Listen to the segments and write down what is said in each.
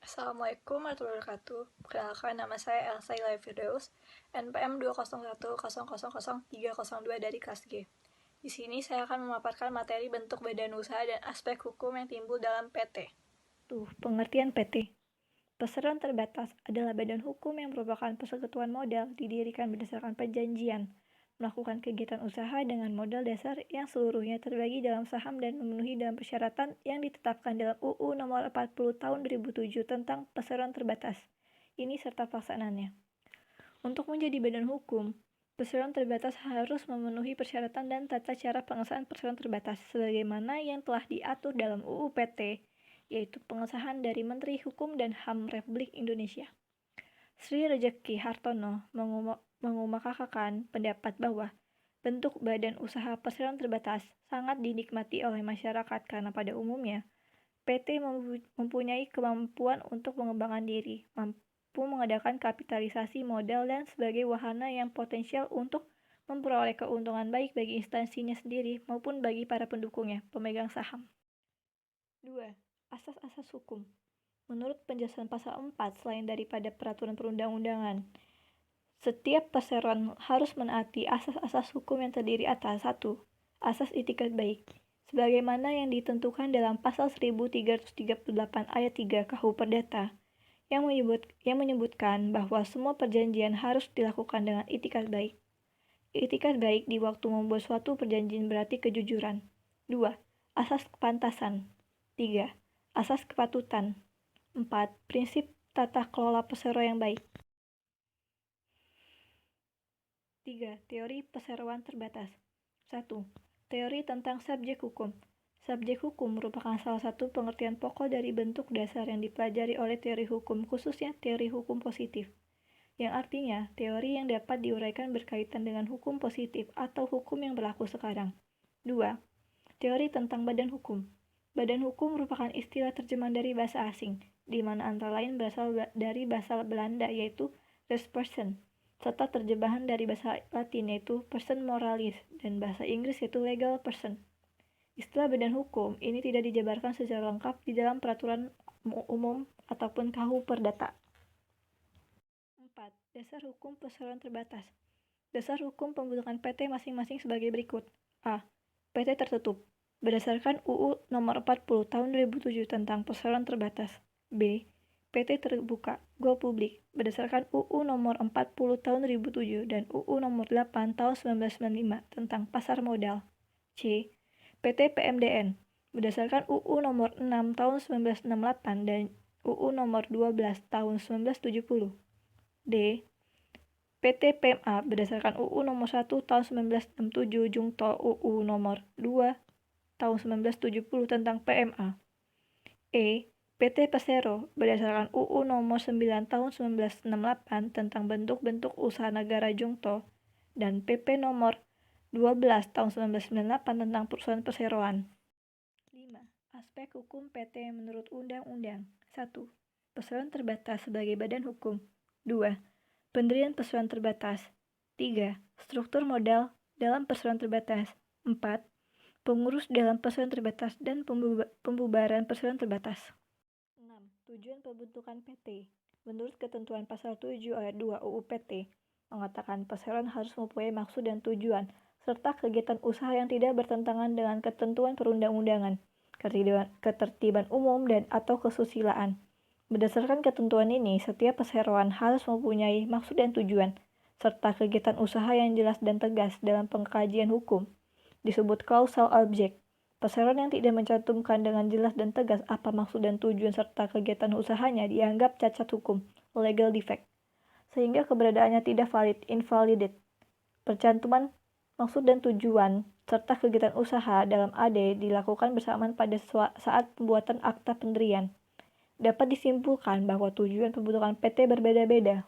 Assalamualaikum warahmatullahi wabarakatuh. Perkenalkan, nama saya Elsa Ilaya Firdaus, NPM 20110000302 dari kelas G. Di sini saya akan memaparkan materi bentuk badan usaha dan aspek hukum yang timbul dalam PT. Pengertian PT. Perseroan terbatas adalah badan hukum yang merupakan persekutuan modal didirikan berdasarkan perjanjian, melakukan kegiatan usaha dengan modal dasar yang seluruhnya terbagi dalam saham dan memenuhi dalam persyaratan yang ditetapkan dalam UU Nomor 40 Tahun 2007 tentang perseroan terbatas. Ini serta pelaksanaannya. Untuk menjadi badan hukum, perseroan terbatas harus memenuhi persyaratan dan tata cara pengesahan perseroan terbatas sebagaimana yang telah diatur dalam UU PT, yaitu pengesahan dari Menteri Hukum dan HAM Republik Indonesia. Sri Rejeki Hartono mengemukakan pendapat bahwa bentuk badan usaha perseroan terbatas sangat dinikmati oleh masyarakat karena pada umumnya PT mempunyai kemampuan untuk mengembangkan diri, mampu mengadakan kapitalisasi modal dan sebagai wahana yang potensial untuk memperoleh keuntungan baik bagi instansinya sendiri maupun bagi para pendukungnya, pemegang saham. 2. Asas-asas hukum. Menurut penjelasan pasal 4, selain daripada peraturan perundang-undangan, setiap perseroan harus menaati asas-asas hukum yang terdiri atas 1. Asas itikat baik, sebagaimana yang ditentukan dalam pasal 1338 ayat 3 KUH Perdata, yang menyebutkan bahwa semua perjanjian harus dilakukan dengan itikat baik. Itikat baik di waktu membuat suatu perjanjian berarti kejujuran. 2. Asas kepantasan. 3. Asas kepatutan. 4. Prinsip tata kelola perseroan yang baik. 3. Teori perseroan terbatas. 1. Teori tentang subjek hukum. Subjek hukum merupakan salah satu pengertian pokok dari bentuk dasar yang dipelajari oleh teori hukum, khususnya teori hukum positif, yang artinya teori yang dapat diuraikan berkaitan dengan hukum positif atau hukum yang berlaku sekarang. 2. Teori tentang badan hukum. Badan hukum merupakan istilah terjemahan dari bahasa asing, di mana antara lain berasal dari bahasa Belanda yaitu rechtsperson, serta terjemahan dari bahasa Latin yaitu person moralis, dan bahasa Inggris yaitu legal person. Istilah badan hukum ini tidak dijabarkan secara lengkap di dalam peraturan umum ataupun KUH Perdata. 4. Dasar hukum perseroan terbatas. Dasar hukum pembentukan PT masing-masing sebagai berikut. A. PT tertutup berdasarkan UU Nomor 40 Tahun 2007 tentang perseroan terbatas. B. PT terbuka go publik berdasarkan UU Nomor 40 Tahun 2007 dan UU Nomor 8 Tahun 1995 tentang pasar modal. C. PT PMDN berdasarkan UU Nomor 6 Tahun 1968 dan UU Nomor 12 Tahun 1970. D. PT PMA berdasarkan UU Nomor 1 Tahun 1967 Jungto UU Nomor 2 Tahun 1970 tentang PMA. E. PT Persero berdasarkan UU Nomor 9 Tahun 1968 tentang bentuk-bentuk usaha negara Jungto dan PP Nomor 12 tahun 1998 tentang perusahaan perseroan. 5. Aspek hukum PT menurut Undang-Undang. 1. Perseroan terbatas sebagai badan hukum. 2. Pendirian perseroan terbatas. 3. Struktur modal dalam perseroan terbatas. 4. Pengurus dalam perseroan terbatas dan pembubaran perseroan terbatas. 6. Tujuan pembentukan PT. Menurut ketentuan pasal 7 ayat 2 UU PT, mengatakan perseroan harus mempunyai maksud dan tujuan serta kegiatan usaha yang tidak bertentangan dengan ketentuan perundang-undangan, ketertiban umum dan atau kesusilaan. Berdasarkan ketentuan ini, setiap perseroan harus mempunyai maksud dan tujuan, serta kegiatan usaha yang jelas dan tegas dalam pengkajian hukum. Disebut causal object. Perseroan yang tidak mencantumkan dengan jelas dan tegas apa maksud dan tujuan serta kegiatan usahanya dianggap cacat hukum, legal defect, sehingga keberadaannya tidak valid, invalidate. Percantuman maksud dan tujuan serta kegiatan usaha dalam AD dilakukan bersamaan pada saat pembuatan akta pendirian. Dapat disimpulkan bahwa tujuan pembentukan PT berbeda-beda.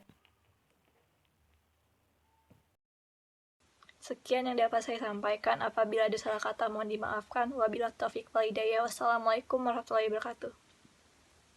Sekian yang dapat saya sampaikan. Apabila ada salah kata mohon dimaafkan. Wabillahi taufiq wal hidayah. Wassalamualaikum warahmatullahi wabarakatuh.